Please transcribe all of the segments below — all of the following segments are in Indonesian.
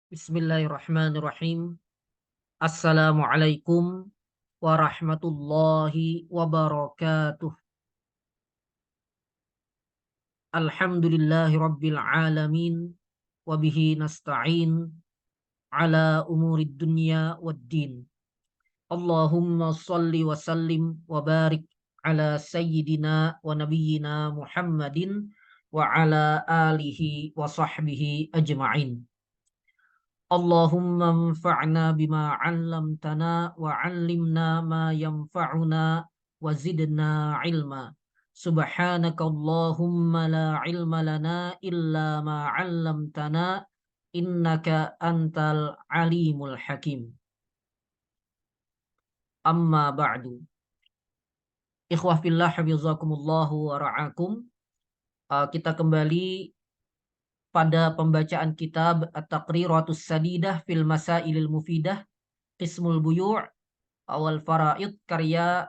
Bismillahirrahmanirrahim. Assalamualaikum warahmatullahi wabarakatuh. Alhamdulillahi rabbil alamin. Wabihi nasta'in ala umurid dunya waddin. Allahumma salli wa sallim wa barik ala sayyidina wa nabiyyina Muhammadin wa ala alihi wa sahbihi ajma'in. Allahumma anfa'na bima 'allamtana wa 'allimna ma yanfa'una wa zidna ilma. Subhanaka Allahumma la ilma lana illa ma 'allamtana innaka antal alimul hakim. Amma ba'du. Ikhwah fillah hafizakumullahu wa ra'akum. Kita kembali pada pembacaan kitab At-Taqriratus Sadidah fil Masailil Mufidah Qismul Buyu' awal Faraid karya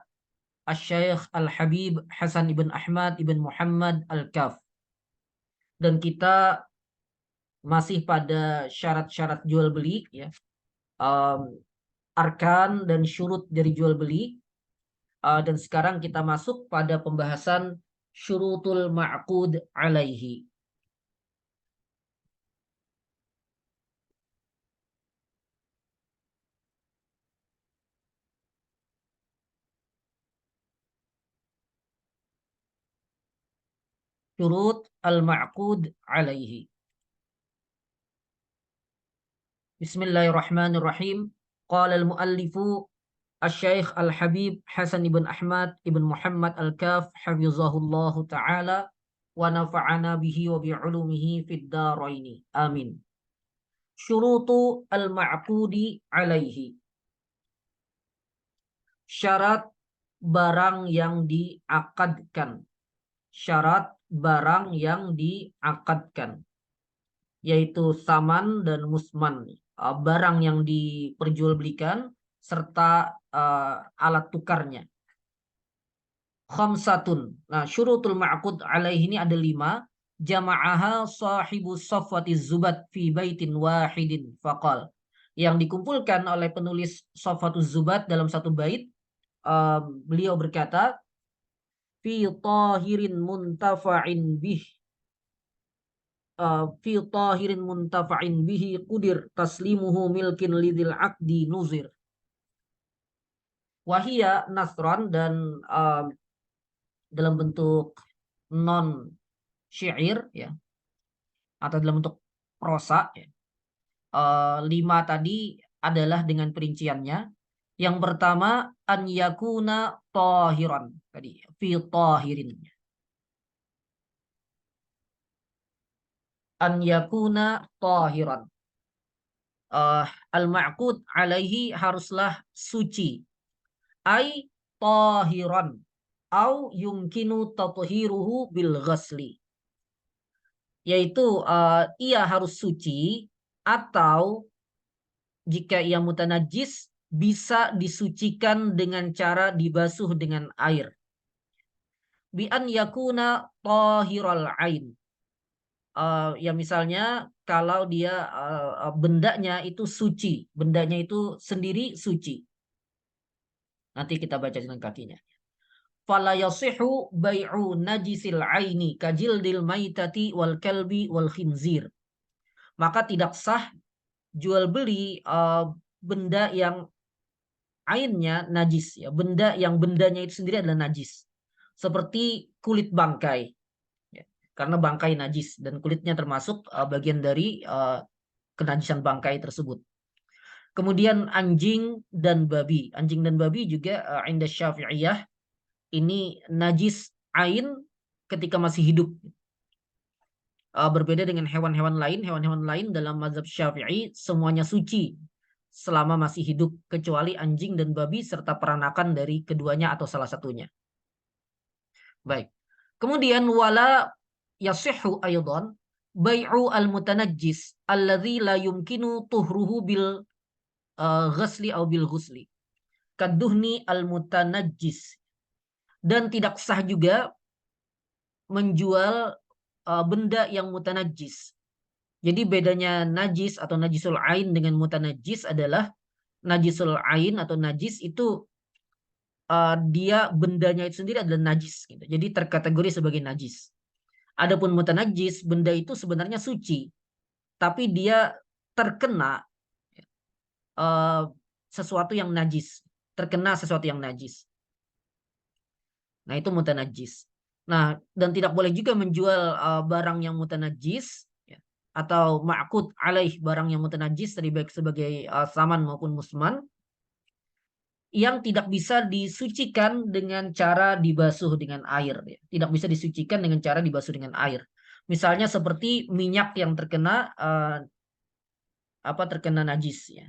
Asy-Syaikh Al-Habib Hasan ibn Ahmad ibn Muhammad Al-Kaf. Dan kita masih pada syarat-syarat jual beli ya. Arkan dan syurut dari jual beli. Dan sekarang kita masuk pada pembahasan syurutul ma'qud alaihi. Syurut al-ma'qud alaihi. Bismillahirrahmanirrahim. Qala al-muallifu Asy-Syaikh Al-Habib Hasan ibn Ahmad ibn Muhammad Al-Kaf hafizahullahu taala wa nafa'ana bihi wa bi'ulumihi fid dharaini. Amin. Syurutu al-ma'qudi alaihi. Syarat barang yang diakadkan. Syarat barang yang diakadkan, yaitu saman dan musman, barang yang diperjualbelikan serta alat tukarnya. Khamsatun. Nah, syurutul ma'qud alaihi ini ada 5. Jama'aha sahibu safwati zubat fi baitin wahidin faqal. Yang dikumpulkan oleh penulis Safwatuz Zubat dalam satu bait. Beliau berkata, fi tahirin muntafa'in bih. Fi tahirin muntafa'in bihi qudir taslimuhu milkin lidil aqdi nuzir. Wahia nasron, dan dalam bentuk non syair ya, atau dalam bentuk prosa ya. 5 tadi adalah dengan perinciannya. Yang pertama an yakuna tahiran, tadi fi tahirin. An yakuna tahiran. Al-ma'qud alaihi haruslah suci. Ai tahiran au yumkinu tathiruhu bil ghasli. Yaitu ia harus suci, atau jika ia mutanajis bisa disucikan dengan cara dibasuh dengan air. Bi an yakuna tahiral ain. Ya misalnya kalau dia bendanya itu suci, bendanya itu sendiri suci. Nanti kita baca dengan kakinya. Fala yasihu bai'u najisil aini kajildil maitati wal kalbi wal khinzir. Maka tidak sah jual beli benda yang ainnya najis ya, benda yang bendanya itu sendiri adalah najis. Seperti kulit bangkai. Ya. Karena bangkai najis dan kulitnya termasuk bagian dari kenajisan bangkai tersebut. Kemudian anjing dan babi. Anjing dan babi juga inda Syafi'iyah ini najis ain ketika masih hidup. Berbeda dengan hewan-hewan lain. Hewan-hewan lain dalam mazhab Syafi'i semuanya suci selama masih hidup, kecuali anjing dan babi serta peranakan dari keduanya atau salah satunya. Baik. Kemudian wala yasihhu aydan bai'u al-mutanajjis alladzi la yumkinu tuhruhu bil ghasli au bil ghusli. Kaduhni al-mutanajjis. Dan tidak sah juga menjual benda yang mutanajjis. Jadi bedanya najis atau najisul ain dengan mutanajis adalah najisul ain atau najis itu dia bendanya itu sendiri adalah najis gitu. Jadi terkategori sebagai najis. Adapun mutanajis, benda itu sebenarnya suci, tapi dia terkena uh, sesuatu yang najis, terkena sesuatu yang najis. Nah, itu mutanajis. Nah, dan tidak boleh juga menjual barang yang mutanajis ya, atau ma'qud alaih barang yang mutanajis dari baik sebagai saman maupun musman yang tidak bisa disucikan dengan cara dibasuh dengan air ya. Tidak bisa disucikan dengan cara dibasuh dengan air. Misalnya seperti minyak yang terkena terkena najis ya.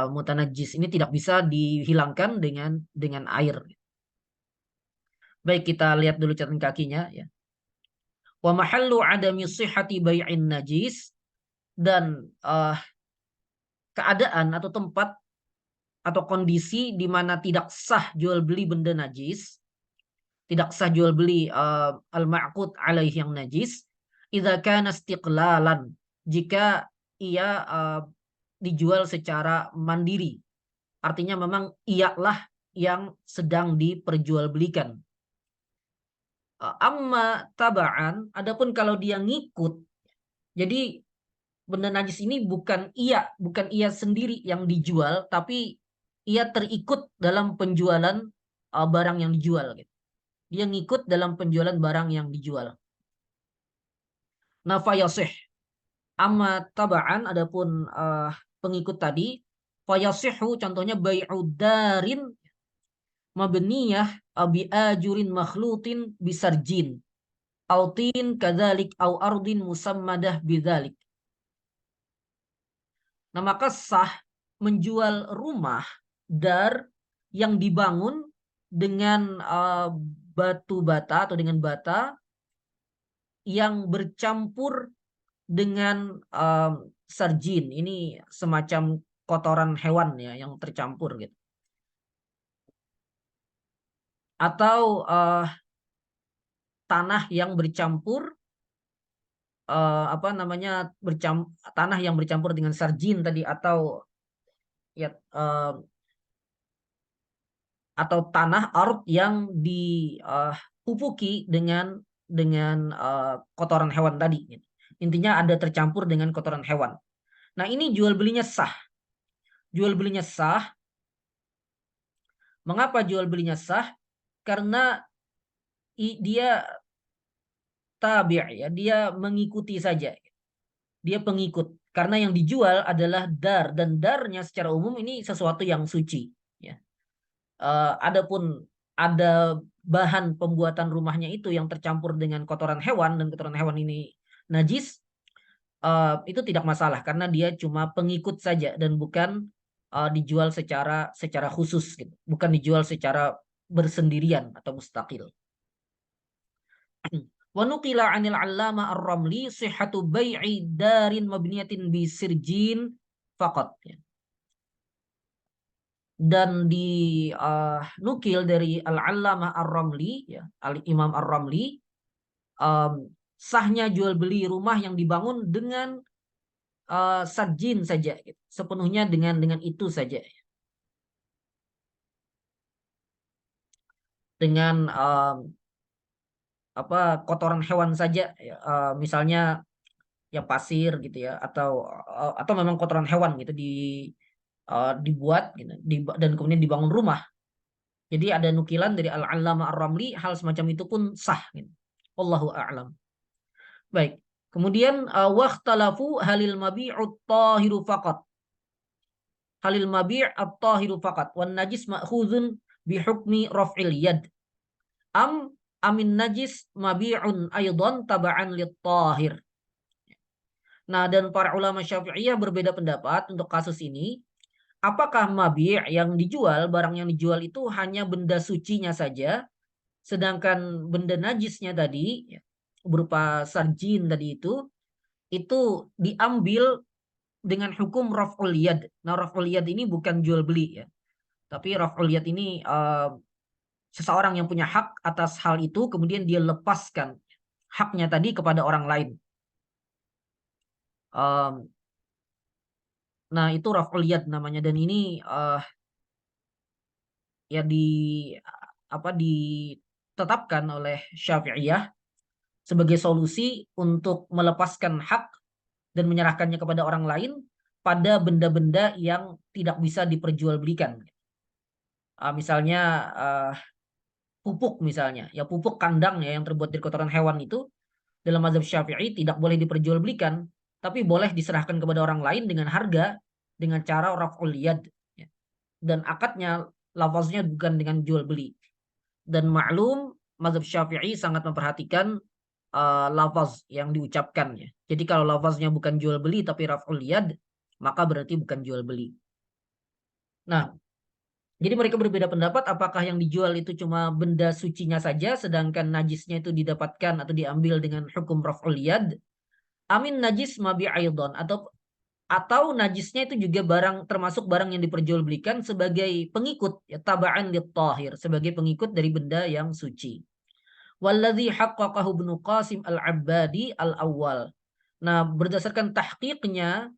Mutanajis ini tidak bisa dihilangkan dengan air. Baik, kita lihat dulu catatan kakinya ya. Wa mahallu adami sihhati bai'in najis, dan keadaan atau tempat atau kondisi di mana tidak sah jual beli benda najis, tidak sah jual beli al-ma'qud alaih yang najis, idza kana istiqlalan, jika ia dijual secara mandiri. Artinya memang ialah yang sedang diperjualbelikan. Amma taba'an, adapun kalau dia ngikut, jadi benda najis ini bukan ia sendiri yang dijual, tapi ia terikut dalam penjualan barang yang dijual. Gitu. Dia ngikut dalam penjualan barang yang dijual. Nafayasih. Amma taba'an, adapun pengikut tadi, fayasihu contohnya bai'udarin mabniyah bi ajurin makhlutin bisarjin. Autin kadzalik au ardin musammadah bidzalik. Nah, maka sah menjual rumah dar yang dibangun dengan batu bata atau dengan bata yang bercampur dengan sarjin. Ini semacam kotoran hewan ya yang tercampur gitu. Atau tanah yang bercampur tanah yang bercampur dengan sarjin tadi, atau ya atau tanah art yang dipupuki dengan kotoran hewan tadi gitu. Intinya ada tercampur dengan kotoran hewan. Nah, ini jual belinya sah. Jual belinya sah. Mengapa jual belinya sah? Karena dia tabi' ya, dia mengikuti saja. Dia pengikut. Karena yang dijual adalah dar, dan darnya secara umum ini sesuatu yang suci ya. Adapun ada bahan pembuatan rumahnya itu yang tercampur dengan kotoran hewan dan kotoran hewan ini najis, itu tidak masalah karena dia cuma pengikut saja dan bukan dijual secara khusus gitu. Bukan dijual secara bersendirian atau mustaqil. Wa nuqila 'anil 'allama ar-Ramli sihhatu bai'i darin mabniyatin bi sirjin faqat ya. Dan nukil dari Al-Allamah Ar-Ramli ya, Al-Imam Ar-Ramli, sahnya jual beli rumah yang dibangun dengan sarjin saja gitu. Sepenuhnya dengan itu saja, dengan kotoran hewan saja ya. Misalnya ya pasir gitu ya, atau memang kotoran hewan gitu dibuat gitu, dan kemudian dibangun rumah. Jadi ada nukilan dari Al-Allamah Ar-Ramli, hal semacam itu pun sah gitu. Wallahu a'lam. Baik. Kemudian waqtalafu halil mabi'ut tahiru faqat. Halil mabi' at-tahiru faqat wan najis ma'khuzun bi hukmi raf'il yad. Am amin najis mabi'un aidan taba'an lit tahir. Nah, dan para ulama Syafi'iyah berbeda pendapat untuk kasus ini. Apakah mabi' yang dijual, barang yang dijual itu hanya benda sucinya saja, sedangkan benda najisnya tadi ya, berupa sarjin tadi itu diambil dengan hukum raf'ul yad. Nah, raf'ul yad ini bukan jual beli ya. Tapi raf'ul yad ini seseorang yang punya hak atas hal itu kemudian dia lepaskan haknya tadi kepada orang lain. Um, nah itu raf'ul yad namanya, dan ini ya ditetapkan oleh Syafi'iyah sebagai solusi untuk melepaskan hak dan menyerahkannya kepada orang lain pada benda-benda yang tidak bisa diperjualbelikan. Misalnya uh, pupuk misalnya, ya pupuk kandang ya yang terbuat dari kotoran hewan itu dalam mazhab Syafi'i tidak boleh diperjualbelikan, tapi boleh diserahkan kepada orang lain dengan harga, dengan cara raf'ul yad, ya. Dan akadnya lafaznya bukan dengan jual beli. Dan maklum mazhab Syafi'i sangat memperhatikan lafaz yang diucapkan ya. Jadi kalau lafaznya bukan jual beli tapi raf'ul yad, maka berarti bukan jual beli. Nah, jadi mereka berbeda pendapat apakah yang dijual itu cuma benda sucinya saja sedangkan najisnya itu didapatkan atau diambil dengan hukum raf'ul yad. Amin najis mabi aidon, atau najisnya itu juga barang, termasuk barang yang diperjualbelikan sebagai pengikut ya, taba'an lit tahir, sebagai pengikut dari benda yang suci. Walladzi haqqaqahu Ibnu Qasim Al-Abbadi Al-Awwal. Nah, berdasarkan tahqiqnya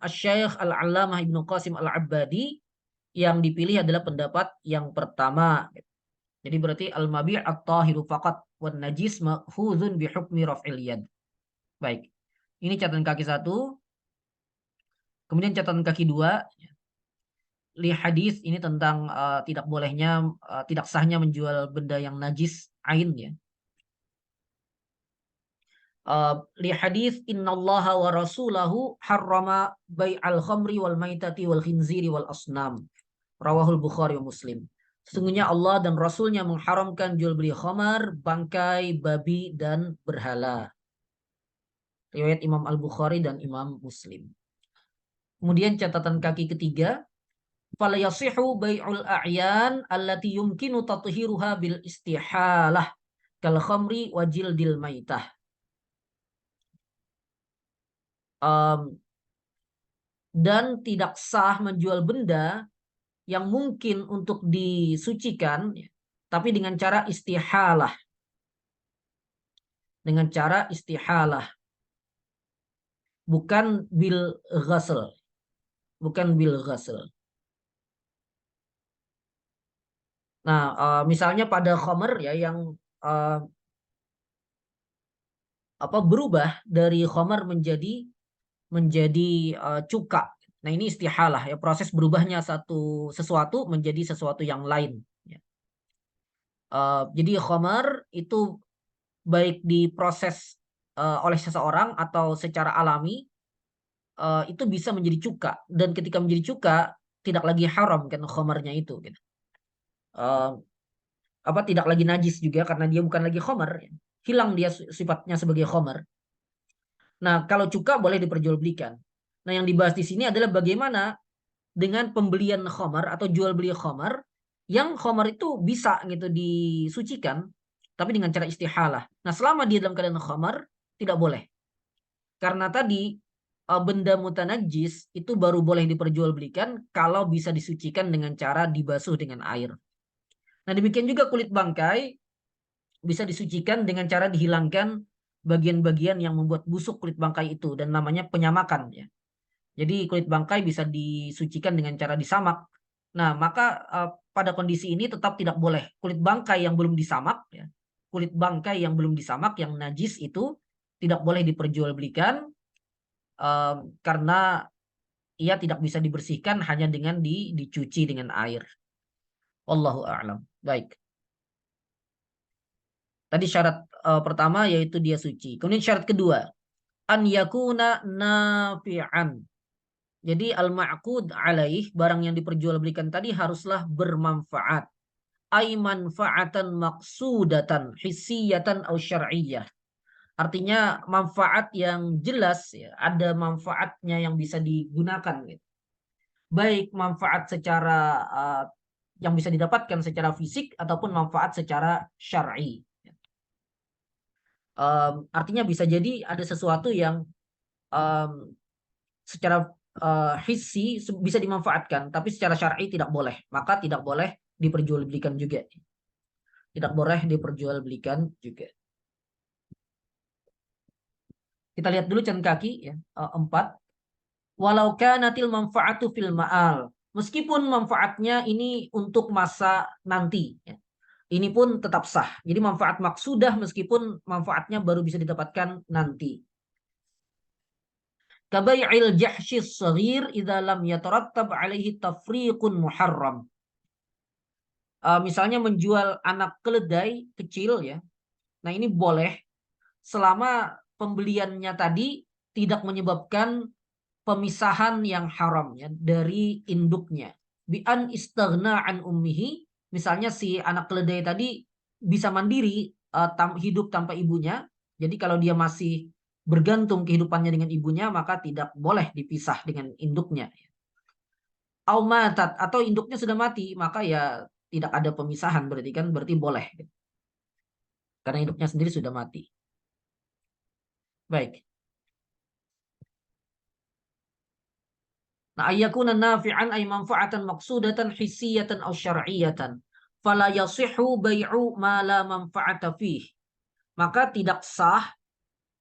Asy-Syaikh Al-Allamah Ibnu Qasim Al-Abbadi, yang dipilih adalah pendapat yang pertama. Jadi berarti al-mabi' at-tahiru faqat wan najis ma'khuzun bi hukmi raf'il yad. Baik. Ini catatan kaki 1. Kemudian catatan kaki 2, li hadis ini tentang tidak sahnya menjual benda yang najis ain ya. Li hadis innallaha wa rasulahu harrama bai'al khamri wal maitati wal khinziri wal asnam. Rawahul Bukhari wa Muslim. Sesungguhnya Allah dan Rasulnya mengharamkan jual beli khamar, bangkai, babi, dan berhala. Riwayat Imam Al-Bukhari dan Imam Muslim. Kemudian catatan kaki ketiga, fala yasihu bai'ul a'yan allati yumkinu tathiruha bil istihalah kal khamri wa jildil maitah. Dan tidak sah menjual benda yang mungkin untuk disucikan, tapi dengan cara istihalah. Dengan cara istihalah. Bukan bil ghasl. Bukan bil ghasl. Nah, misalnya pada khamr ya yang berubah dari khamr menjadi cuka. Nah, ini istihalah ya, proses berubahnya sesuatu menjadi sesuatu yang lain. Ya. Jadi khamr itu baik diproses oleh seseorang atau secara alami, itu bisa menjadi cuka, dan ketika menjadi cuka tidak lagi haram kan khamarnya itu gitu. Tidak lagi najis juga karena dia bukan lagi khamar, hilang dia sifatnya sebagai khamar. Nah, kalau cuka boleh diperjualbelikan. Nah, yang dibahas di sini adalah bagaimana dengan pembelian khamar atau jual beli khamar, yang khamar itu bisa gitu disucikan tapi dengan cara istihalah. Nah, selama dia dalam keadaan khamar tidak boleh. Karena tadi benda mutanajis itu baru boleh diperjualbelikan kalau bisa disucikan dengan cara dibasuh dengan air. Nah, demikian juga kulit bangkai bisa disucikan dengan cara dihilangkan bagian-bagian yang membuat busuk kulit bangkai itu, dan namanya penyamakan ya. Jadi kulit bangkai bisa disucikan dengan cara disamak. Nah, maka pada kondisi ini tetap tidak boleh kulit bangkai yang belum disamak ya. Kulit bangkai yang belum disamak yang najis itu tidak boleh diperjualbelikan karena ia tidak bisa dibersihkan hanya dengan dicuci dengan air. Wallahu a'lam. Baik. Tadi syarat pertama yaitu dia suci. Kemudian syarat kedua, an yakuna nafi'an. Jadi al-ma'qud alaih, barang yang diperjualbelikan tadi haruslah bermanfaat. Ai manfaatan maqsudatan hissiyatan au syar'iyyah. Artinya manfaat yang jelas ya, ada manfaatnya yang bisa digunakan gitu. Baik manfaat secara yang bisa didapatkan secara fisik ataupun manfaat secara syar'i. Artinya bisa jadi ada sesuatu yang um, secara hissi bisa dimanfaatkan, tapi secara syar'i tidak boleh. Maka tidak boleh diperjualbelikan juga. Tidak boleh diperjualbelikan juga. Kita lihat dulu catatan kaki ya. 4. Walau kanatil manfaatu fil ma'al. Meskipun manfaatnya ini untuk masa nanti ya. Ini pun tetap sah. Jadi manfaat maksudah meskipun manfaatnya baru bisa didapatkan nanti. Kabai'il jahsyis saghir idza lam yatarattab alaihi tafriqun muharram. Misalnya menjual anak keledai kecil ya. Nah, ini boleh selama pembeliannya tadi tidak menyebabkan pemisahan yang haram ya dari induknya. Bi an istaghna an ummihi, misalnya si anak keledai tadi bisa mandiri hidup tanpa ibunya. Jadi kalau dia masih bergantung kehidupannya dengan ibunya, maka tidak boleh dipisah dengan induknya. Au matat, atau induknya sudah mati, maka ya tidak ada pemisahan, berarti kan berarti boleh. Karena induknya sendiri sudah mati. Baik. Nah, ayyakuna nafi'an ay manfa'atan maqsudatan hissiyatan aw syar'iyatan. Fala yasihhu bai'u ma la manfa'ata fih. Maka tidak sah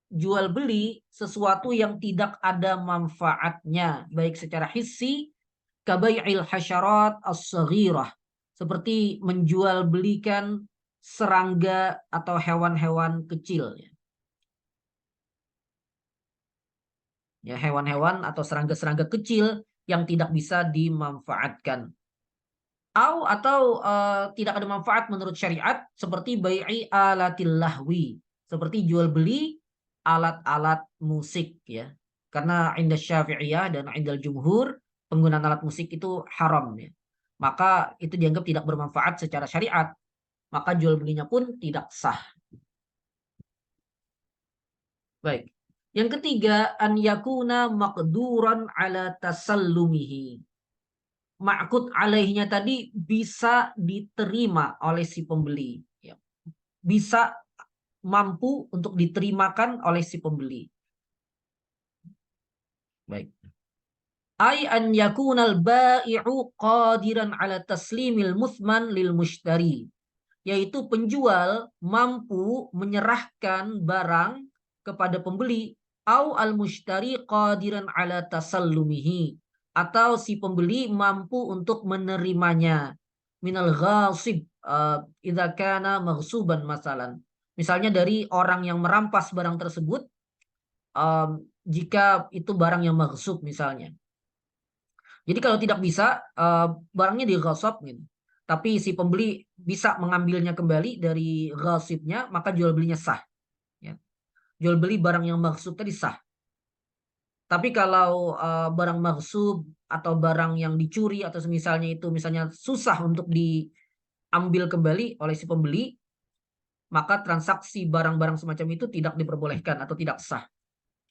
jual beli sesuatu yang tidak ada manfaatnya, baik secara hissi kabai'il hasyarat as-saghirah, seperti menjual belikan serangga atau hewan-hewan kecil ya. Ya, hewan-hewan atau serangga-serangga kecil yang tidak bisa dimanfaatkan. Atau tidak ada manfaat menurut syariat seperti bai'i alatil lahwi, seperti jual beli alat-alat musik ya. Karena indah Syafi'iyah dan indal jumhur penggunaan alat musik itu haram ya. Maka itu dianggap tidak bermanfaat secara syariat. Maka jual belinya pun tidak sah. Baik. Yang ketiga, an yakuna maqduran ala tasallumihi. Ma'kud alaihnya tadi bisa diterima oleh si pembeli. Ya. Bisa mampu untuk diterimakan oleh si pembeli. Baik. Ay an yakunal bai'u qadiran ala taslimil muthman lil mushtari. Yaitu penjual mampu menyerahkan barang kepada pembeli. Au al mushtari qadiran ala tasallumihi. Atau si pembeli mampu untuk menerimanya. Minal ghasib. Idza kana maghsuban masalan. Misalnya dari orang yang merampas barang tersebut. Jika itu barang yang maghsub misalnya. Jadi kalau tidak bisa, barangnya dighasab gitu. Tapi si pembeli bisa mengambilnya kembali dari ghasibnya, maka jual belinya sah. Ya. Jual beli barang yang maghsub tadi sah. Tapi kalau barang maghsub atau barang yang dicuri atau semisalnya itu misalnya susah untuk diambil kembali oleh si pembeli, maka transaksi barang-barang semacam itu tidak diperbolehkan atau tidak sah.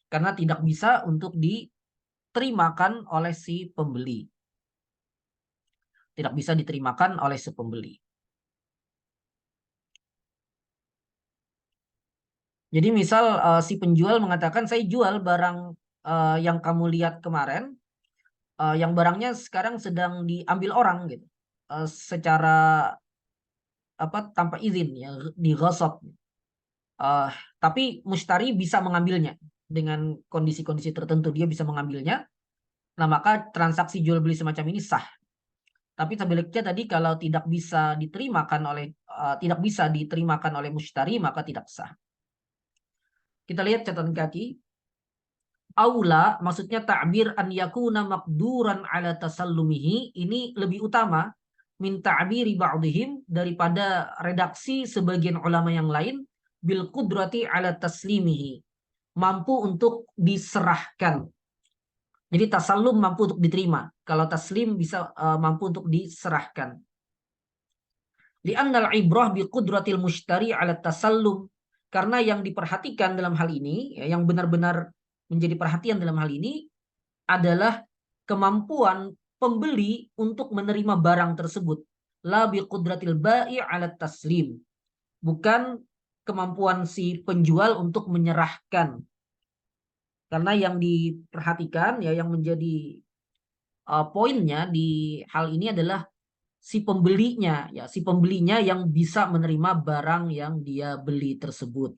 Karena tidak bisa untuk diterimakan oleh si pembeli. Tidak bisa diterimakan oleh si pembeli. Jadi misal si penjual mengatakan saya jual barang yang kamu lihat kemarin, yang barangnya sekarang sedang diambil orang gitu, secara apa tanpa izin ya, dighasab. Uh, tapi mustari bisa mengambilnya dengan kondisi-kondisi tertentu, dia bisa mengambilnya. Nah maka transaksi jual beli semacam ini sah. Tapi sebaliknya tadi kalau tidak bisa diterimakan oleh mustari maka tidak sah. Kita lihat catatan kaki. Aula maksudnya ta'bir an yakuna maqduran ala tasallumihi ini lebih utama min ta'biri ba'dihim daripada redaksi sebagian ulama yang lain bil qudrati ala taslimihi, mampu untuk diserahkan. Jadi tasallum mampu untuk diterima, kalau taslim bisa mampu untuk diserahkan. Li'annal ibrah bi qudratil mushtari ala tasallum, karena yang diperhatikan dalam hal ini ya, yang benar-benar menjadi perhatian dalam hal ini adalah kemampuan pembeli untuk menerima barang tersebut. La bi qudratil ba'i ala taslim. Bukan kemampuan si penjual untuk menyerahkan. Karena yang diperhatikan ya yang menjadi poinnya di hal ini adalah si pembelinya ya, si pembelinya yang bisa menerima barang yang dia beli tersebut.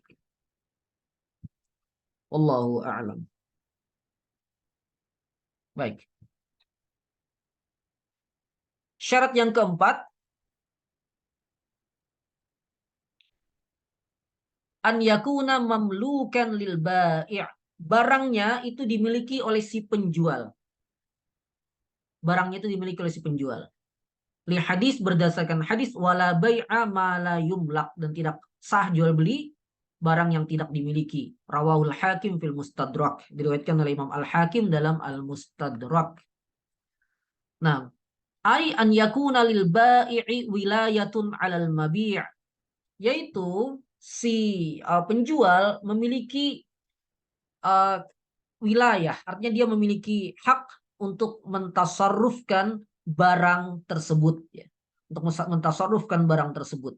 Wallahu a'lam. Baik. Syarat yang keempat, an yakuna mamlukan lil bai'. Barangnya itu dimiliki oleh si penjual. Barangnya itu dimiliki oleh si penjual. Li hadis, berdasarkan hadis wala bai'a ma la yumlak, dan tidak sah jual beli barang yang tidak dimiliki. Rawahul Hakim fil Mustadrak, diriwayatkan oleh Imam Al-Hakim dalam Al-Mustadrak. Nah, ai an yakuna lil bai'i wilayatun 'alal mabi', yaitu si penjual memiliki uh, wilayah, artinya dia memiliki hak untuk mentasarrufkan barang tersebut, ya. Untuk mentasarrufkan barang tersebut.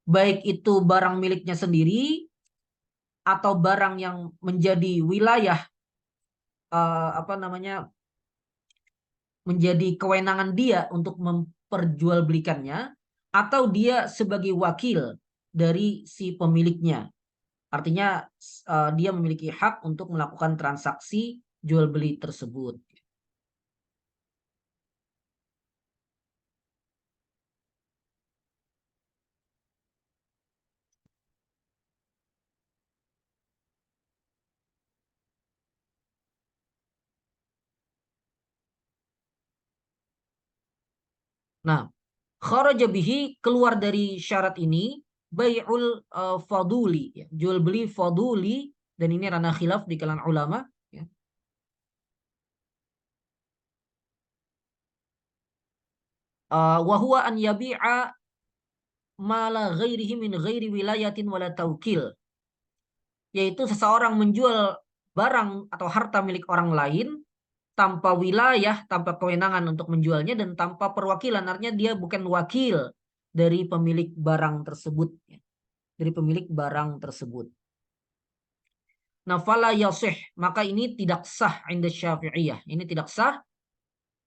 Baik itu barang miliknya sendiri atau barang yang menjadi wilayah apa namanya, menjadi kewenangan dia untuk memperjualbelikannya, atau dia sebagai wakil dari si pemiliknya. Artinya dia memiliki hak untuk melakukan transaksi jual beli tersebut. Nah, kharaja bihi, keluar dari syarat ini, bai'ul faduli, ya. Jual beli faduli, dan ini ranah khilaf di kalangan ulama, ya. Wa huwa an yabi'a mala ghairihi min ghairi wilayatin wala taukil, yaitu seseorang menjual barang atau harta milik orang lain tanpa wilayah, tanpa kewenangan untuk menjualnya, dan tanpa perwakilan, artinya dia bukan wakil dari pemilik barang tersebut, ya. Dari pemilik barang tersebut. Nah, fala yasih, maka ini tidak sah inda Syafi'iyah. Ini tidak sah.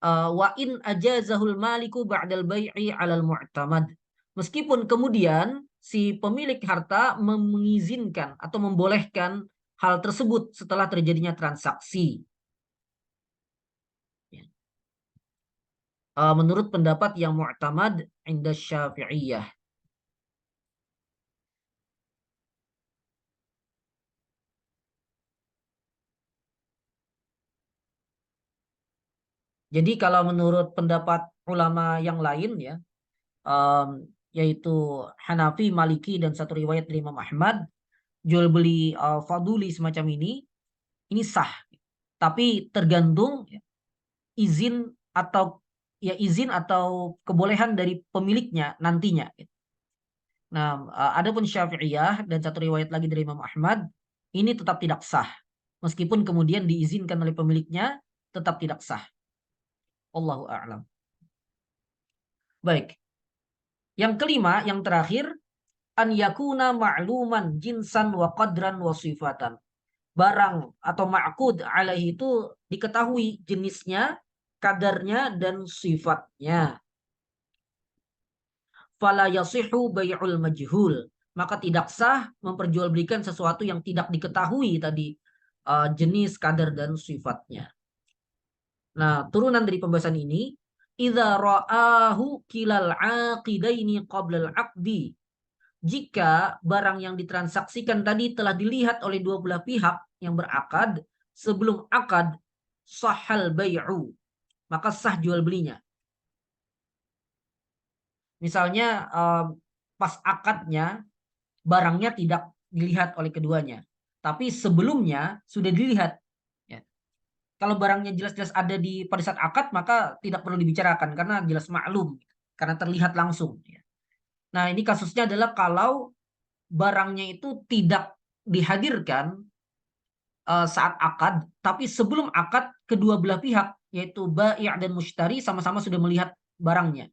Wa in ajazahul maliku ba'dal bai'i 'alal mu'tamad. Meskipun kemudian si pemilik harta mengizinkan atau membolehkan hal tersebut setelah terjadinya transaksi. Ya. Menurut pendapat yang mu'tamad inda Syafi'iyah. Jadi kalau menurut pendapat ulama yang lain, ya, um, yaitu Hanafi, Maliki, dan satu riwayat dari Imam Ahmad, jual beli faduli semacam ini sah. Tapi tergantung, ya, izin atau izin atau kebolehan dari pemiliknya nantinya. Nah, adapun Syafi'iyah dan satu riwayat lagi dari Imam Ahmad, ini tetap tidak sah. Meskipun kemudian diizinkan oleh pemiliknya, tetap tidak sah. Allahu a'lam. Baik. Yang kelima, yang terakhir, an yakuna ma'luman jinsan wa qadran wa sifatan. Barang atau ma'kud alaihi itu diketahui jenisnya, kadarnya, dan sifatnya. Fala yasihu bai'ul majhul. Maka tidak sah memperjualbelikan sesuatu yang tidak diketahui tadi jenis, kadar, dan sifatnya. Nah, turunan dari pembahasan ini, idza ra'ahu kilal aqidaini qabla al-aqdi. Jika barang yang ditransaksikan tadi telah dilihat oleh dua belah pihak yang berakad sebelum akad, sahal bai'u, maka sah jual belinya. Misalnya pas akadnya barangnya tidak dilihat oleh keduanya, tapi sebelumnya sudah dilihat. Ya. Kalau barangnya jelas-jelas ada pada saat akad, maka tidak perlu dibicarakan karena jelas maklum, karena terlihat langsung. Ya. Nah, ini kasusnya adalah kalau barangnya itu tidak dihadirkan saat akad, tapi sebelum akad kedua belah pihak, yaitu bai' dan mushtari, sama-sama sudah melihat barangnya.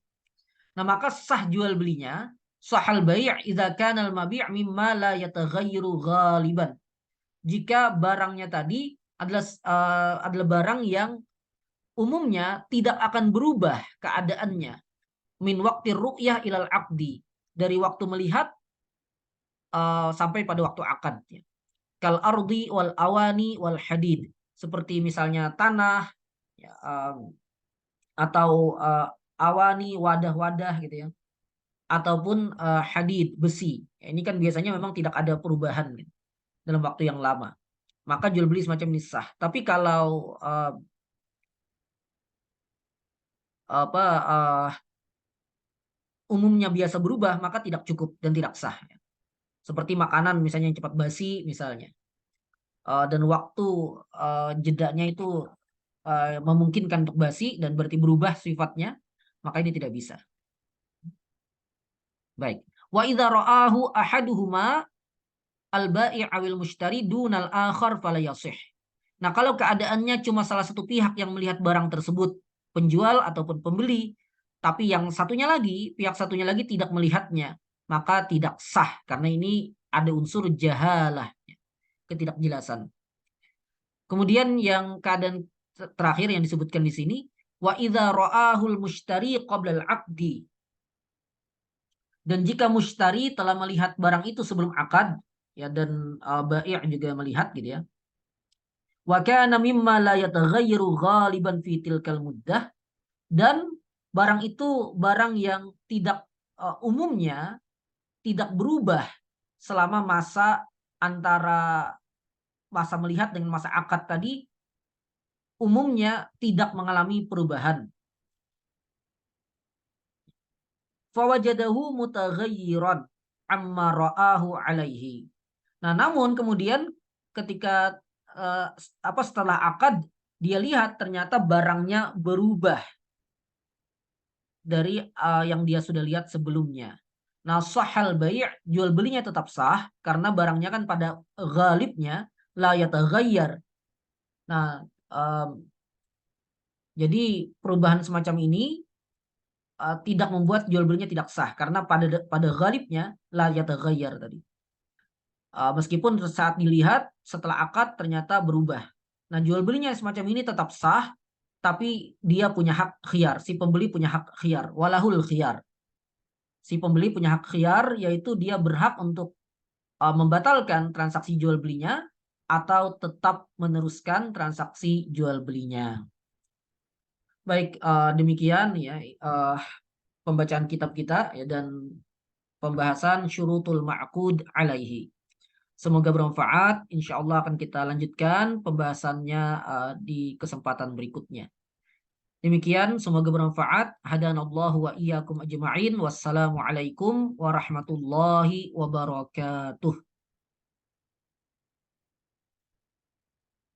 Nah, maka sah jual belinya, sahal bai' idza kana al-mabi' mimma la yataghayyaru ghaliban. Jika barangnya tadi adalah barang yang umumnya tidak akan berubah keadaannya, min waqti ru'yah ilal aqdi, dari waktu melihat sampai pada waktu akad, ya. kal ardi wal awani wal hadid, seperti misalnya tanah, ya, atau awani wadah-wadah gitu ya, ataupun hadid besi. Ya, ini kan biasanya memang tidak ada perubahan gitu, dalam waktu yang lama. Maka jual beli semacam ini sah. Tapi kalau apa umumnya biasa berubah, maka tidak cukup dan tidak sah. Seperti makanan misalnya yang cepat basi misalnya. Dan waktu jedanya itu memungkinkan untuk basi dan berarti berubah sifatnya, maka ini tidak bisa. Baik. Wa idza ra'ahu ahaduhuma al-bai' awil mushtari dunal akhar fala yasih. Nah, kalau keadaannya cuma salah satu pihak yang melihat barang tersebut, penjual ataupun pembeli, tapi yang satunya lagi, pihak satunya lagi tidak melihatnya, maka tidak sah karena ini ada unsur jahalah, ketidakjelasan. Kemudian yang keadaan terakhir yang disebutkan di sini, wa idza ra'ahul mushtari qabla al-'aqdi. Dan jika mushtari telah melihat barang itu sebelum akad, ya, dan bai' juga melihat gitu ya. Wa kana mimma la yataghayyaru ghaliban fi tilkal muddah, dan barang itu barang yang tidak umumnya tidak berubah selama masa antara masa melihat dengan masa akad tadi, umumnya tidak mengalami perubahan. Fawajadahu mutaghayyiran amma ra'ahu alaihi. Nah, namun kemudian ketika setelah akad dia lihat ternyata barangnya berubah dari yang dia sudah lihat sebelumnya. Nah, sahal bai', jual belinya tetap sah karena barangnya kan pada ghalibnya la yataghayyar. Nah, jadi perubahan semacam ini tidak membuat jual belinya tidak sah karena pada ghalibnya la yataghayyar tadi. Meskipun saat dilihat setelah akad ternyata berubah. Nah, jual belinya semacam ini tetap sah, tapi dia punya hak khiyar. Si pembeli punya hak khiyar, walahul khiyar. Si pembeli punya hak khiyar, yaitu dia berhak untuk membatalkan transaksi jual belinya atau tetap meneruskan transaksi jual belinya. Baik, demikian ya pembacaan kitab kita ya, dan pembahasan syurutul ma'qud alaihi. Semoga bermanfaat. Insya Allah akan kita lanjutkan pembahasannya di kesempatan berikutnya. Demikian, semoga bermanfaat. Hadanallahu wa iyyakum ajma'in. Wassalamualaikum warahmatullahi wabarakatuh.